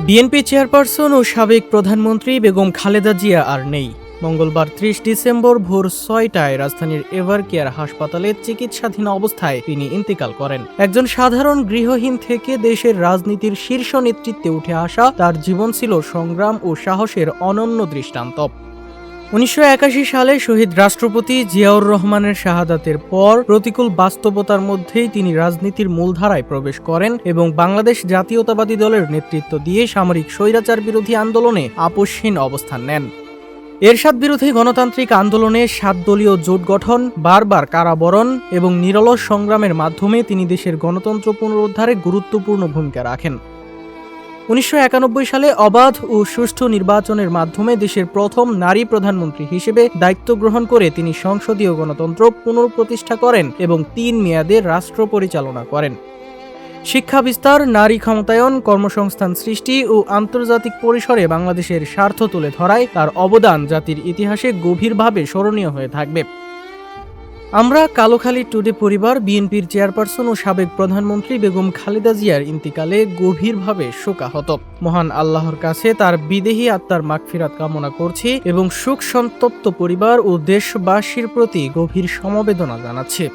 BNP chairperson ও সাবেক প্রধানমন্ত্রী বেগম খালেদা জিয়া আর নেই। মঙ্গলবার ৩০ ডিসেম্বর ভোর ৬টায় রাজধানীর এভার কেয়ার হাসপাতালে চিকিৎসাধীন অবস্থায় তিনি ইন্তেকাল করেন। একজন সাধারণ গৃহহীন থেকে দেশের রাজনীতির শীর্ষ নেতৃত্বে উঠে আসা তার জীবন ছিল সংগ্রাম ও সাহসের অনন্য দৃষ্টান্ত। ১৯৮১ সালে শহীদ রাষ্ট্রপতি জিয়াউর রহমানের শাহাদাতের পর প্রতিকূল বাস্তবতার মধ্যেই তিনি রাজনীতির মূলধারায় প্রবেশ করেন এবং বাংলাদেশ জাতীয়তাবাদী দলের নেতৃত্ব দিয়ে সামরিক স্বৈরাচার বিরোধী আন্দোলনে আপোষহীন অবস্থান নেন। এরশাদ বিরোধী গণতান্ত্রিক আন্দোলনে ৭ দলীয় জোট গঠন, বারবার কারাবরণ এবং নিরলস সংগ্রামের মাধ্যমে তিনি দেশের গণতন্ত্র পুনরুদ্ধারে গুরুত্বপূর্ণ ভূমিকা রাখেন। ১৯৯১ সালে অবাধ ও সুষ্ঠু নির্বাচনের মাধ্যমে দেশের প্রথম নারী প্রধানমন্ত্রী হিসেবে দায়িত্ব গ্রহণ করে তিনি সংসদীয় গণতন্ত্র পুনঃপ্রতিষ্ঠা করেন এবং ৩ মেয়াদে রাষ্ট্র পরিচালনা করেন। শিক্ষা বিস্তার, নারী ক্ষমতায়ন, কর্মসংস্থান সৃষ্টি ও আন্তর্জাতিক পরিসরে বাংলাদেশের স্বার্থ তুলে ধরায় তার অবদান জাতির ইতিহাসে গভীরভাবে স্মরণীয় হয়ে থাকবে। আমরা কালোখালী টুডে পরিবার বিএনপির চেয়ারপারসন ও সাবেক প্রধানমন্ত্রী বেগম খালেদা জিয়ার ইন্তিকালে গভীরভাবে শোকাহত। মহান আল্লাহর কাছে তার বিদেহী আত্মার মাগফিরাত কামনা করছি এবং শোক সন্তপ্ত পরিবার ও দেশবাসীর প্রতি গভীর সমবেদনা জানাচ্ছি।